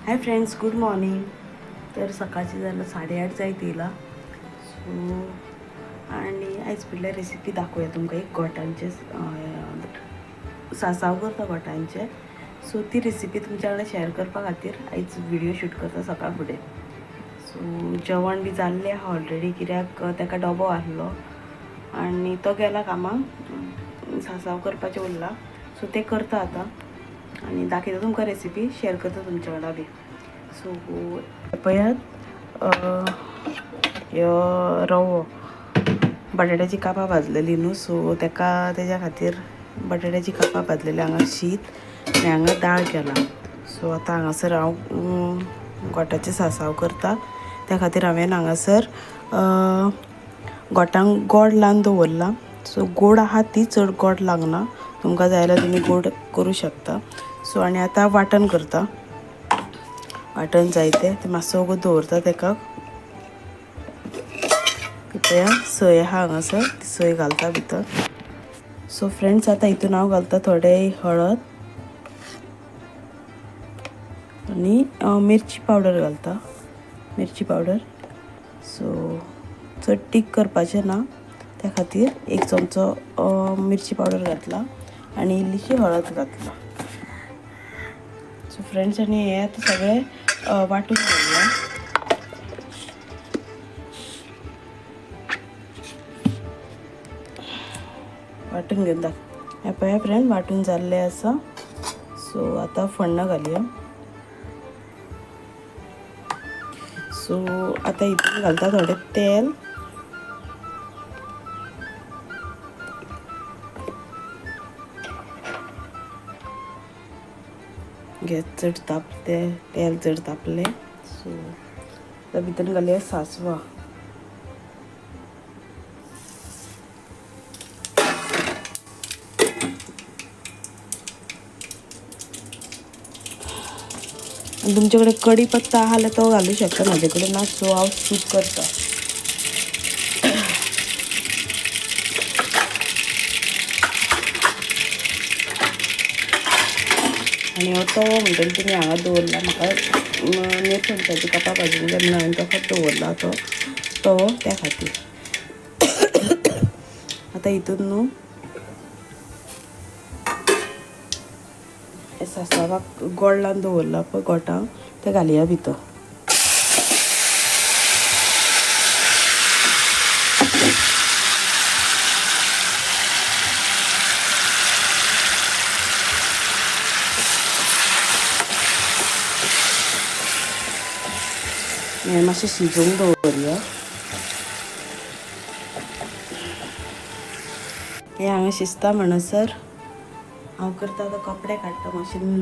Hi friends, good morning. तर सकाळची झालं 8:30 जाय तिला सो आणि आयज फुडल्या रेसिपी दाखोवया तुमकां. एक गोठांचे सासाव करता गोठांचे. सो ती रेसिपी तुमच्या कडेन शेअर करपा खातीर आयज व्हिडिओ शूट करता सकाळ फुडें. सो जेवण बी जाल्लें आहा ऑलरेडी, कित्याक ताका डबो आसलो आनी तो गेला कामाक. सासाव करपाचें उरलां सो तें करता आतां आनी दाखयता तुमकां रेसिपी, शेअर करता तुमच्या वांगडा बी. सो पळयात, ह्यो रवो बटाट्याची कापां भाजलेली न्हू, सो तेज्या खातीर बटाट्याची कापां भाजलेली. हांगा शीत आनी हांगा दाळ केला. सो आतां हांगासर हांव गोठाचें सासाव करता. त्या खातीर हांवें हांगासर गोठांक गोड लावन दवरला. सो गोड आहा ती, चड गोड लागना. तुमकां जाय जाल्यार तुमी गोड करूं शकता. सो आनी आतां वांटण करता. वांटण जाय तें मातसो वगत दवरता ताका. पळया सोय आहा हांगासर, ती सोय घालता भितर. सो फ्रेंड्स, आतां हितून हांव घालता थोडे हळद आनी मिरची पावडर घालता, मिरची पावडर. सो चड तीख करपाचें ना, त्या खातीर 1 चमचो मिरची पावडर घातला आनी इल्लीशी हळद घातला. सो फ्रेंड्स, आनी हें आतां सगळें वांटून घेवया. वांटून घेवन हे पळया फ्रेंड, वांटून जाल्लें आसा. सो आतां फोण्ण घालया. सो आतां हितून घालता थोडें तेल. गॅस चड तापले, तेल चड तापलें. सो आतां भितर घालया सासवां. आनी तुमचे कडेन कढीपत्ता आहा जाल्यार तो घालूं शकता. म्हाजे कडेन ना, सो हांव स्कीप करता. आनी हो तवो म्हणटकीर तुमी हांगा दवरला. म्हाका मिरसांगाची कापां भाजूंक जाय म्हणून हांवें तसोच दवरला तो तवो, त्या खातीर. आतां हितून न्हू सासवाक गोड लावन दवरला पळय गोठांक, तें घालया भितर. हें मातशें शिजोवंक दवरया. हें हांगा शिजता म्हणसर हांव करता आतां कपडे काडटा.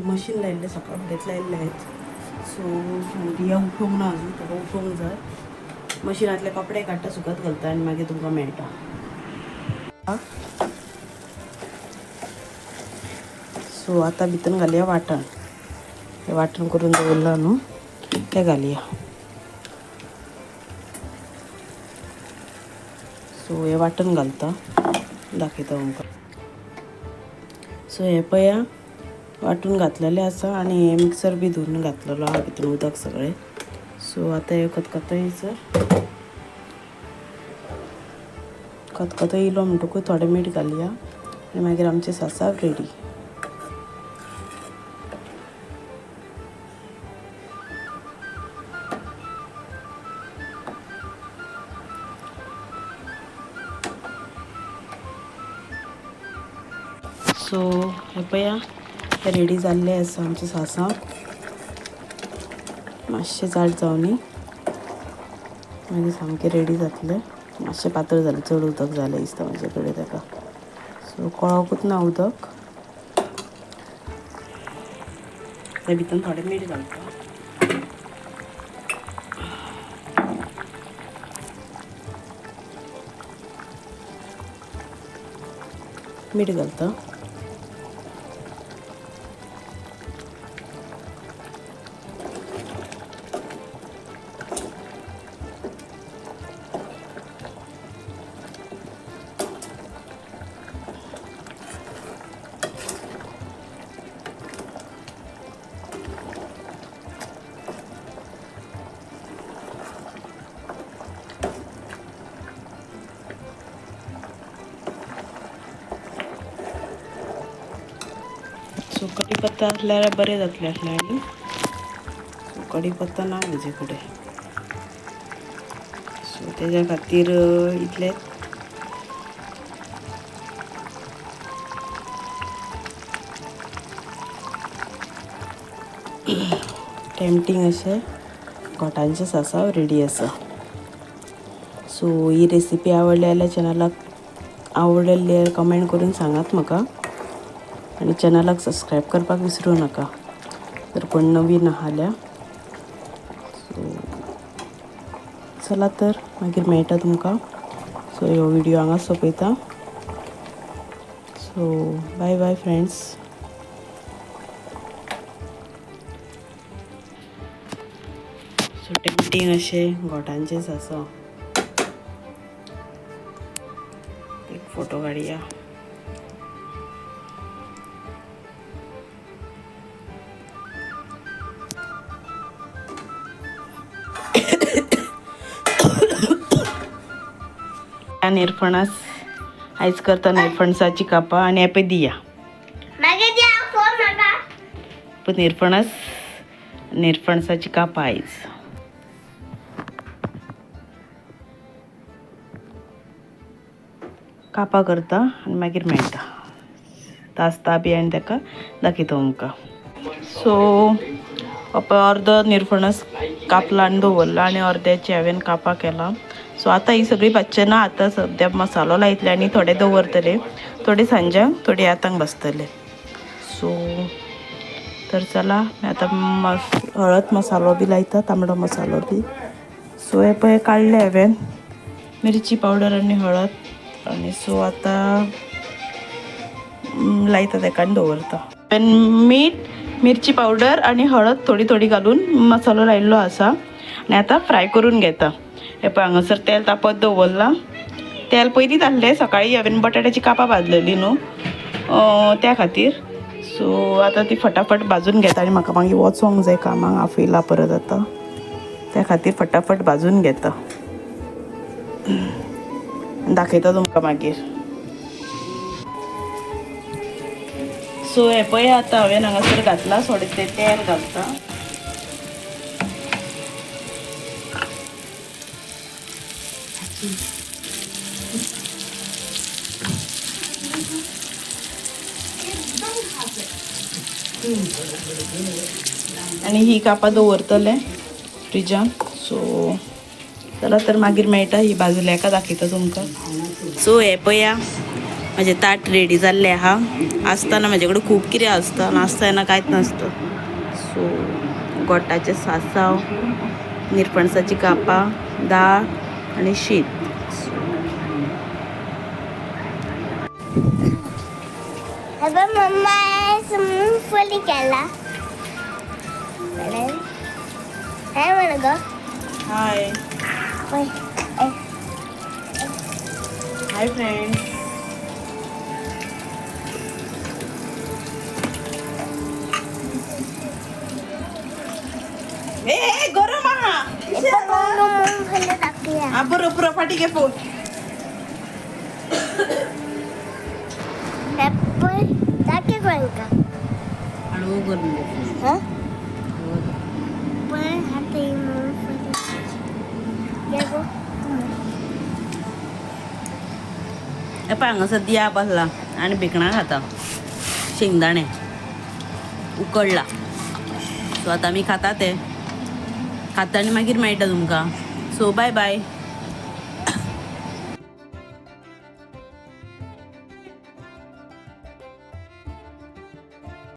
मशीन लायिल्लें सकाळ फुडेंच लायिल्लें आयज. सो रिया उठोवंक ना अजून, ताका उठोवंक जाय. मशिनांतले कपडे काडटा, सुकत घालता आनी मागीर तुमकां मेळटा. सो आतां भितर घालया वांटण. तें वांटण करून दवरलां न्हू, तें घालया. सो हें वांटण घालता, दाखयता तुमकां. सो हें पळया वांटून घातलेलें आसा आनी हें मिक्सर बी धुवन घातलेलो आहा भितर उदक सगळें. सो आतां हें खतखतो खतखतो येयलो म्हणटकूच थोडें मीठ घालया आनी मागीर आमचें सासाव रेडी. सो हें पळया हें रेडी जाल्लें आसा आमचें सासाव. मातशें जाड जावनी मागीर सामकें रेडी जातलें. मातशें पातळ जालें, चड उदक जालें दिसता म्हाजे कडेन ताका. सो कळोकूच ना उदक. त्या भितर थोडें मीठ घालता. मीठ घालता. कढीपत्ता असल्यार बरें जातलें आसलें आनी सो कढीपत्ता ना म्हजे कडेन सो तेज्या खातीर इतलें टेम्पटींग अशें घोटांचें सासाव रेडी आसा. सो ही रेसिपी आवडली जाल्यार चॅनलाक आवडलेली कमेंट करून सांगात म्हाका आनी चॅनलाक सबस्क्रायब करपाक विसरूं नाका जर कोण नवीन आहाल्या. सो चला तर मागीर मेळटा तुमकां. सो ह्यो व्हिडिओ हांगा सोंपयता. So bye bye friends. So tempting अशें घोटांचें सासाव. एक फोटो काडया. निरफणस आयज करता निरफणसाची कापां आनी हे पळय दिया पण निरफणसाची कापां आयज कापां करता आनी मागीर मेळटा तासता बी आनी ताका दाखयता तुमकां. सो अर्द निरफणस कापला आनी दवरला आनी अर्द्याची हांवें कापां केला. सो आतां ही सगळी भाजचे ना. आतां सद्या मसालो लायतले आनी थोडे दवरतले. थोडे सांजांक थोडे आतांक भाजतले. सो तर चला आतां हळद मसालो बी लायता तांबडो मसालो बी. सो हे पळय काडले हांवें मिरची पावडर आनी हळद आनी सो आतां लायता ताका आनी दवरता. मीठ मिरची पावडर आनी हळद थोडी थोडी घालून मसालो लायिल्लो आसा आनी आतां फ्राय करून घेता. हे पळय हांगासर तेल तापत दवरलां. तेल पयलींच आहलें सकाळीं हांवें बटाट्याची कापां भाजलेलीं न्हू त्या खातीर. सो आतां ती फटाफट भाजून घेता आनी म्हाका मागीर वचोंक जाय कामाक आफयला परत आतां त्या खातीर फटाफट भाजून घेता. दाखयता तुमकां मागीर. सो हे पळय आतां हांवें हांगासर घातला थोडें तें तेल घालता. आनी ही कापां दवरतले फ्रिजान. सो चला तर मागीर मेळटा ही भाजल्या का दाखयता तुमकां. सो हे पळया म्हाजें ताट रेडी जाल्लें आहा. आसतना म्हाजे कडेन खूब कितें आसता नासतना कांयच नासता. सो गोठाचें सासाव निरफणसाची कापां दाळ आनी शीत. मम्मा मूंगफली केला. काय म्हण ग. हाय हाय फ्रेंड्स. ए गरम आहा. मूंगफली टाकूया. हा पुरो पुरो फाटी घे फोन. टाके का हळू करून हां पण आता ही मूंगफली देखो हे पळय हांगासर दिया बसला आनी भिकणां खाता शेंगदाणे उकडला. सो आतां आमी खाता ते खाता आनी मागीर मेळटा तुमकां. So bye bye.